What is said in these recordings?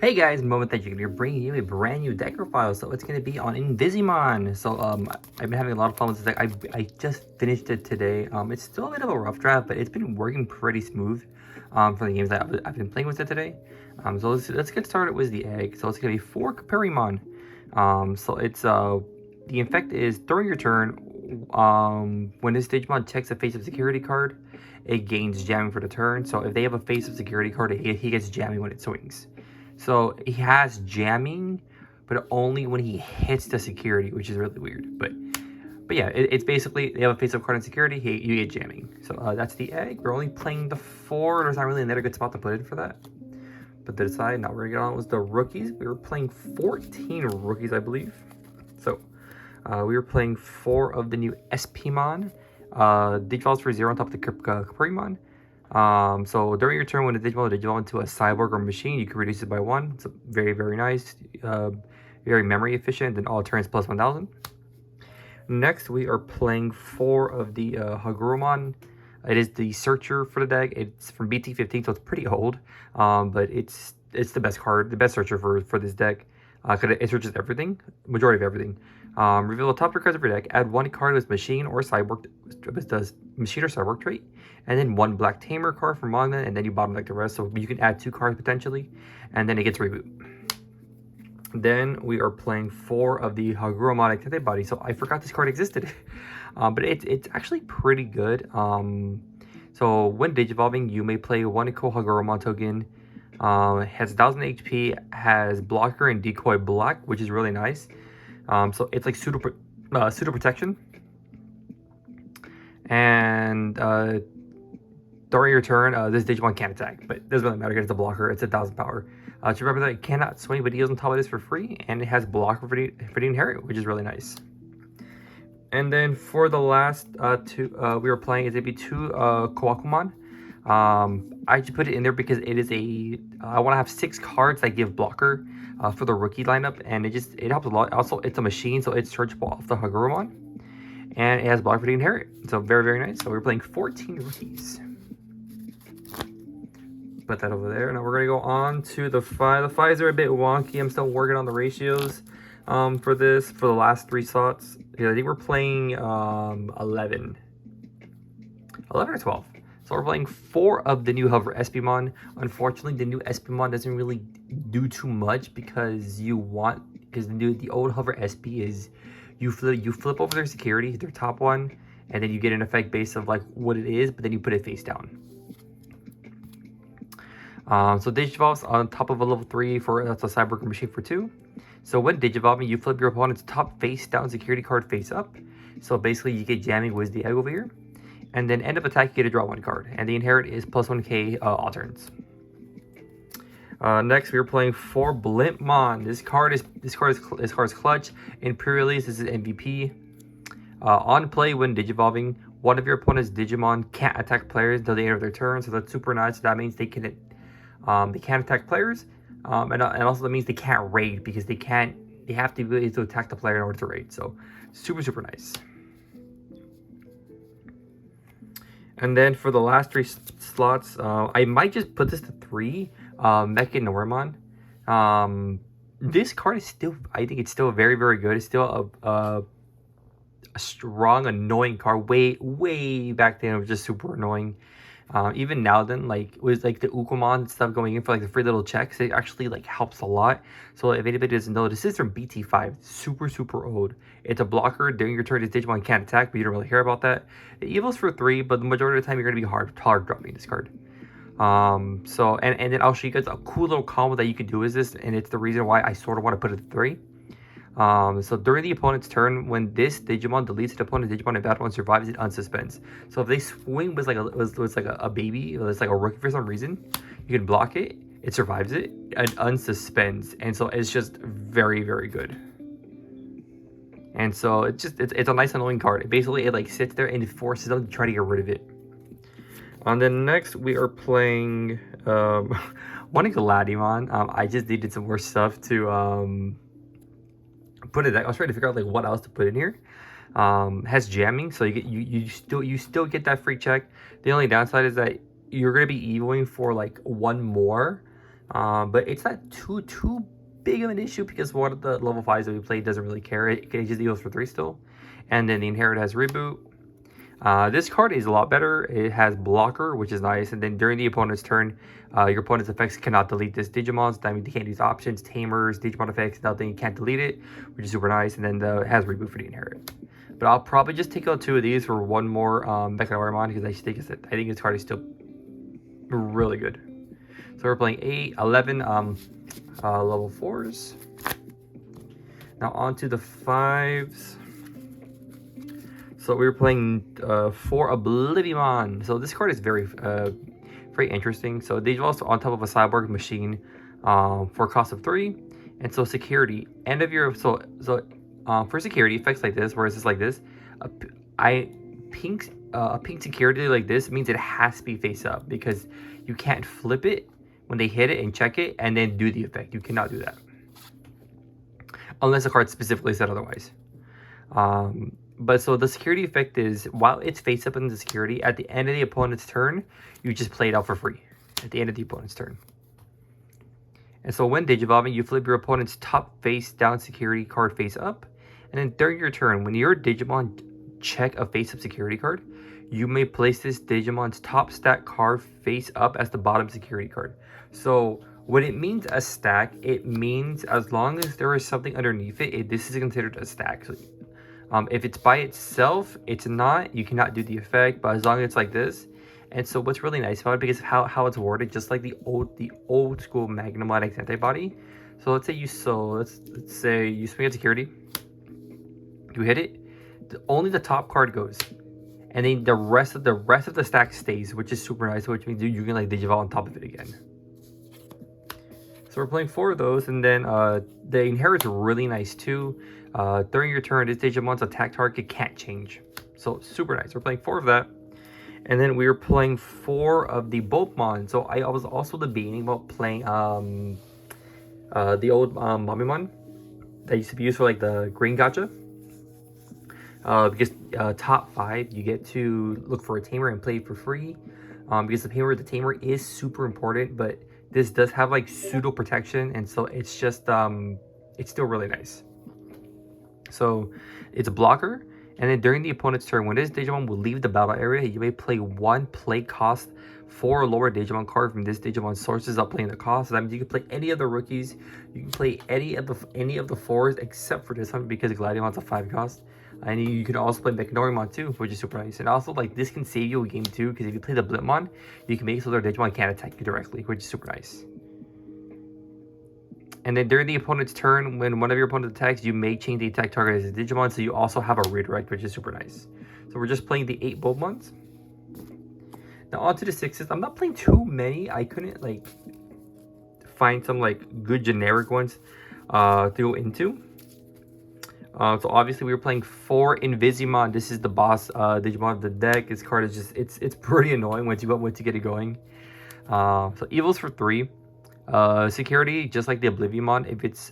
Hey guys, moment that you're gonna be bringing you a brand new deck profile. So it's gonna be on Invisimon. So I've been having a lot of fun with this deck. I just finished it today. It's still a bit of a rough draft, but it's been working pretty smooth for the games that I've been playing with it today. So let's get started with the egg. So it's gonna be 4 Caperimon. So it's the effect is during your turn, when this digimon checks a face-up security card, it gains jamming for the turn. So if they have a face-up security card, he gets jamming when it swings. So he has jamming, but only when he hits the security, which is really weird. But yeah, it's basically they have a face-up card in security, you get jamming. So that's the egg. We're only playing the 4. There's not really another good spot to put in for that. But the side, now we're gonna get on was the rookies. We were playing 14 rookies, I believe. So we were playing 4 of the new SPmon. Digivolves for 0 on top of the Caperimon. So during your turn, when the digimon will digivolve into a cyborg or machine, you can reduce it by 1. It's very, very nice, very memory efficient, and all turns plus 1000. Next, we are playing 4 of the Hagurumon. It is the searcher for the deck. It's from BT15, so it's pretty old, but it's the best card, the best searcher for this deck, because it searches everything, majority of everything. Reveal the top 3 cards of your deck. Add 1 card with machine or cyborg, with the machine or cyborg trait, and then 1 black Tamer card from manga, and then you bottom deck the rest. So you can add 2 cards potentially, and then it gets reboot. Then we are playing 4 of the Hagurumon Activate Body. So I forgot this card existed, but it's actually pretty good. So when digivolving, you may play 1 equal Hagurumon token. Has 1000 HP, has blocker and decoy black, which is really nice. So it's like pseudo protection. And during your turn, this Digimon can't attack, but it doesn't really matter because it's a blocker. It's 1000 power. To remember that it cannot swing, but deals on top of this for free, and it has blocker for the inherit, which is really nice. And then for the last 2 we were playing, it's gonna be 2 Kawakumon. I just put it in there because it is I want to have 6 cards that give blocker for the rookie lineup, and it helps a lot. Also, it's a machine, so it's searchable off the Hagurumon, and it has blocker for the inherit. So very, very nice. So we're playing 14 rookies. Put that over there. Now we're gonna go on to the 5. The 5s are a bit wonky. I'm still working on the ratios for the last 3 slots. Yeah, I think we're playing 11 or 12. So we're playing 4 of the new Hover SPmon. Unfortunately, the new SPmon doesn't really do too much because the old Hover SP is you flip over their security, their top one, and then you get an effect based of like what it is, but then you put it face down. So Digivolves on top of a level 3 that's a cyborg machine for 2. So when Digivolving, you flip your opponent's top face down security card face up. So basically you get jamming with the egg over here. And then end of attack, you get to draw 1 card. And the inherit is plus 1k all turns. Next, we are playing 4 Blimpmon. This card is clutch. In pre-release, this is MVP. On play, when Digivolving, one of your opponent's Digimon can't attack players until the end of their turn. So that's super nice. So that means they can't attack players, and also that means they can't raid because they have to be able to attack the player in order to raid. So super nice. And then for the last 3 slots, I might just put this to 3. Mecha Normon. This card is still, I think it's still very, very good. It's still a strong, annoying card. Way back then, it was just super annoying. Even now then, like with like the Ukomon stuff going in for like the free little checks, it actually like helps a lot. So if anybody doesn't know, this is from BT5, super old. It's a blocker. During your turn, this Digimon can't attack, but you don't really care about that. The evil's for 3, but the majority of the time you're gonna be hard dropping this card. So and then I'll show you guys a cool little combo that you can do with this, and it's the reason why I sort of want to put it at 3. So during the opponent's turn, when this Digimon deletes the opponent's Digimon in battle and survives, it unsuspends. So if they swing was like a baby, it's like a rookie for some reason, you can block it, it survives it, and unsuspends. And so it's just very, very good. And so it's a nice annoying card. Basically, it like sits there and it forces them to try to get rid of it. And then next we are playing one Gladimon. I just needed some more stuff to put it. I was trying to figure out like what else to put in here. Has jamming, so you still get that free check. The only downside is that you're gonna be evoing for like 1 more, But it's not too big of an issue because one of the level 5s that we played doesn't really care. It just heals for 3 still. And then the Inherit has Reboot. This card is a lot better. It has Blocker, which is nice. And then during the opponent's turn, your opponent's effects cannot delete this Digimon. That means they can't use options, Tamers, Digimon effects, nothing. You can't delete it, which is super nice. And then it has Reboot for the Inherit. But I'll probably just take out 2 of these for one more Mechanoirmon because I think this card is still really good. So we're playing 8, 11 level 4s. Now on to the 5s. So we were playing 4 Oblivimon. So this card is very interesting. So they also on top of a cyborg machine for a cost of 3. And so security, end of your for security effects like this, whereas it's like this, a pink security like this means it has to be face up because you can't flip it when they hit it and check it and then do the effect. You cannot do that unless the card specifically said otherwise. But so the security effect is while it's face up in the security, at the end of the opponent's turn, you just play it out for free at the end of the opponent's turn. And so when digivolving, you flip your opponent's top face down security card face up. And then during your turn, when your Digimon check a face up security card, you may place this Digimon's top stack card face up as the bottom security card. So when it means a stack, it means as long as there is something underneath it, this is considered a stack. So, if it's by itself, it's not. You cannot do the effect, but as long as it's like this. And so what's really nice about it, because how it's worded, just like the old school Magnum Latex antibody. So let's say let's say you swing at security, you hit it, only the top card goes, and then the rest of the stack stays, which is super nice. Which means you can like Digivolve on top of it again. So we're playing 4 of those, and then the Inherit's really nice too. During your turn, this Digimon's attack target can't change. So super nice. We're playing 4 of that. And then we were playing 4 of the Boltmon. So I was also debating about playing the old Mamimon that used to be used for like the green gacha. Because top 5, you get to look for a Tamer and play it for free. Because the Tamer is super important, but this does have like pseudo protection, and so it's just it's still really nice. So it's a blocker, and then during the opponent's turn, when this Digimon will leave the battle area, you may play 1 play cost 4 or lower Digimon card from this Digimon sources up playing the cost. So that means you can play any of the rookies, you can play any of the 4s except for this one because Gladion's a 5 cost. And you can also play Mechanoirmon too, which is super nice. And also, like, this can save you a game too, because if you play the Blipmon, you can make it so their Digimon can't attack you directly, which is super nice. And then during the opponent's turn, when one of your opponent's attacks, you may change the attack target as a Digimon, so you also have a redirect, which is super nice. So we're just playing the 8 Boltmons. Now on to the 6s. I'm not playing too many. I couldn't, like, find some, like, good generic ones to go into. So obviously we were playing 4 Invisimon. This is the boss Digimon of the deck. This card is just, it's pretty annoying once you get it going. So evils for 3. Security, just like the Oblivimon, if it's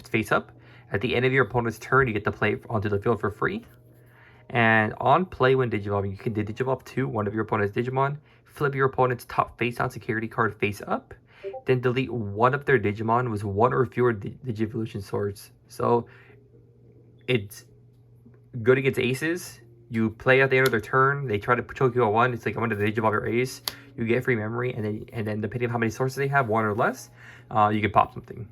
face up, at the end of your opponent's turn, you get to play it onto the field for free. And on play when Digivolving, you can Digivolve to one of your opponent's Digimon, flip your opponent's top face down security card face up, then delete one of their Digimon with 1 or fewer Digivolution swords. So it's good against aces. You play at the end of their turn, they try to choke you at 1. It's like I'm going to Digivolve your ace. You get free memory, and then depending on how many sources they have, 1 or less, you can pop something.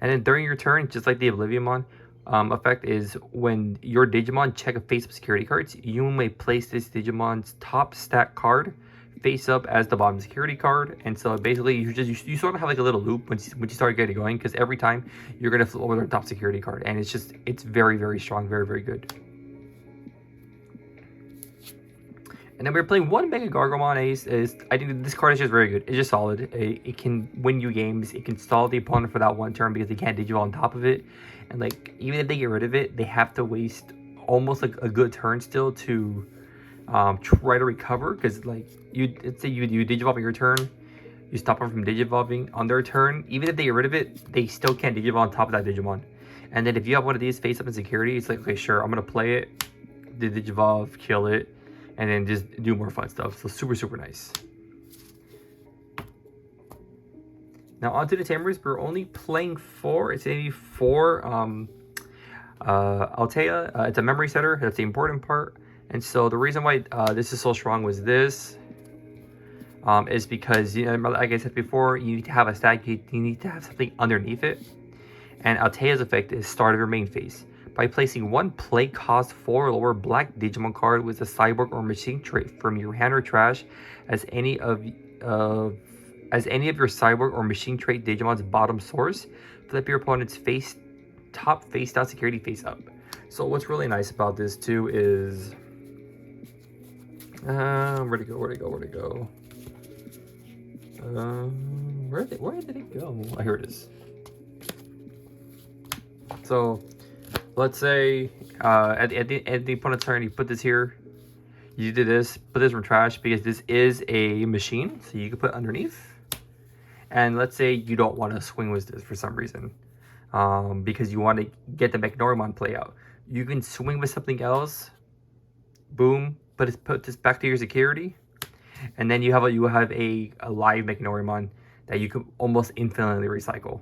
And then during your turn, just like the Oblivimon effect is when your Digimon check a face-up security cards, you may place this Digimon's top stack card face up as the bottom security card. And so basically you sort of have like a little loop when you start getting going, because every time you're going to flip over their top security card, and it's very, very strong, very, very good. And then we're playing 1 Mega Gargomon Ace. I think this card is just very good. It's just solid. It can win you games. It can stall the opponent for that 1 turn because they can't Digivolve on top of it. And like even if they get rid of it, they have to waste almost like a good turn still to try to recover. Because like let's say you Digivolve on your turn, you stop them from Digivolving on their turn. Even if they get rid of it, they still can't Digivolve on top of that Digimon. And then if you have one of these face up in security, it's like, okay, sure, I'm gonna play it, Digivolve, kill it, and then just do more fun stuff. So super, super nice. Now onto the Tamers. We're only playing 4. It's gonna be 4 Altea. It's a memory setter. That's the important part. And so the reason why this is so strong was this. Is because, you know, like I said before, you need to have a stack. You need to have something underneath it. And Altea's effect is start of your main phase. By placing 1 play cost 4 or lower black Digimon card with a cyborg or machine trait from your hand or trash as any of your cyborg or machine trait Digimon's bottom source, flip your opponent's top face down security face up. So what's really nice about this too is where'd it go? Where did it go? Oh, here it is. So let's say at the opponent's turn, you put this here. You do this, put this in trash because this is a machine, so you can put underneath. And let's say you don't want to swing with this for some reason, because you want to get the Magnorimon play out. You can swing with something else. Boom, put this back to your security, and then you have a live Magnorimon that you can almost infinitely recycle,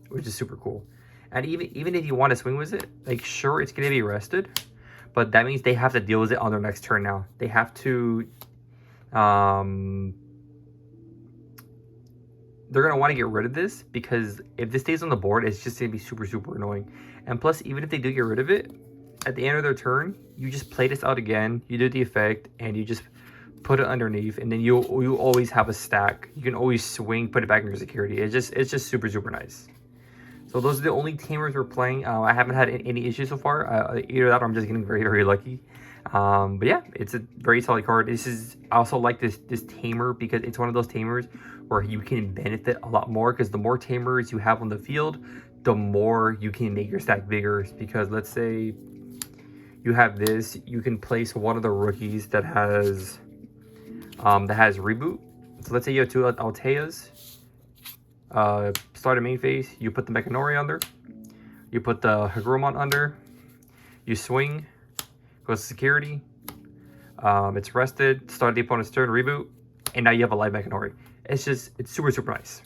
which is super cool. And even if you want to swing with it, like, sure, it's gonna be rested, but that means they have to deal with it on their next turn. Now they have to they're going to want to get rid of this, because if this stays on the board, it's just going to be super annoying. And plus, even if they do get rid of it, at the end of their turn, you just play this out again, you do the effect, and you just put it underneath, and then you always have a stack. You can always swing, put it back in your security. It's just super nice. So those are the only Tamers we're playing. I haven't had any issues so far. Either that or I'm just getting very lucky. But yeah, it's a very solid card. I also like this Tamer because it's one of those Tamers where you can benefit a lot more, because the more Tamers you have on the field, the more you can make your stack bigger. Because let's say you have this, you can place one of the rookies that has reboot. So let's say you have 2 Alteas. Start a main phase, you put the Mechanori under, you put the Hagurumon under, you swing, goes to security, it's rested, start the opponent's turn, reboot, and now you have a live Mechanori. It's super nice.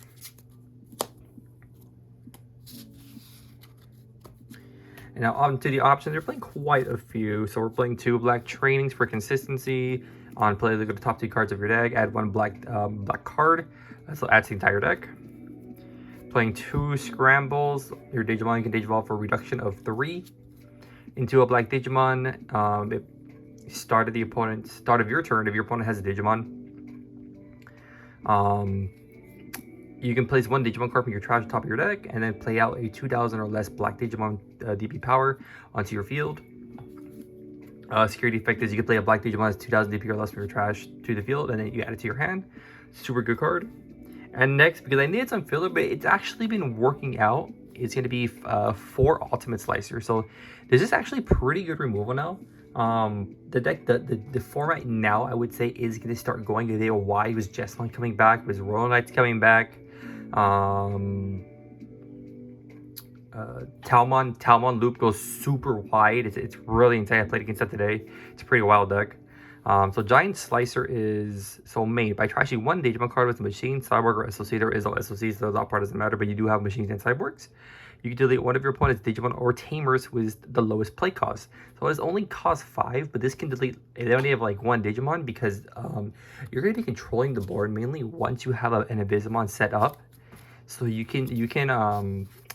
And now on to the options. We're playing quite a few. So we're playing 2 black trainings for consistency. On play, look at the top 2 cards of your deck, add 1 black card, so adds the entire deck. Playing 2 scrambles. Your Digimon, you can Digivolve for a reduction of 3 into a black Digimon. Start of your turn, if your opponent has a Digimon, you can place 1 Digimon card from your trash on top of your deck, and then play out a 2,000 or less black Digimon DP power onto your field. Security effect is you can play a black Digimon that's 2,000 DP or less from your trash to the field, and then you add it to your hand. Super good card. And next, because I needed some filler, but it's actually been working out, it's going to be 4 Ultimate Slicer. So this is actually pretty good removal now. The deck, the format now, I would say, is going to start going a little wide. Was Jesslyn coming back? Was Royal Knights coming back? Talmon loop goes super wide. It's really insane. I played against that today. It's a pretty wild deck. So Giant Slicer is made by trashing 1 Digimon card with a machine, cyborg, or SOC. There is no SOC, so that part doesn't matter, but you do have machines and cyborgs. You can delete one of your opponent's Digimon or Tamers with the lowest play cost. So it only costs 5, but this can delete, they only have like 1 Digimon, because you're going to be controlling the board mainly once you have an Invisimon set up. So you can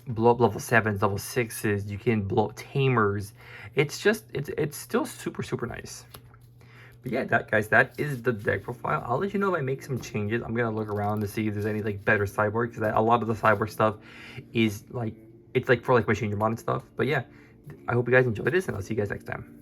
blow up level 7s, level 6s, you can blow up Tamers. It's still super nice. But yeah, that is the deck profile. I'll let you know if I make some changes. I'm gonna look around to see if there's any like better cyborg, because a lot of the cyborg stuff is like, it's like for like Machine Digimon and stuff. But yeah, I hope you guys enjoyed this, and I'll see you guys next time.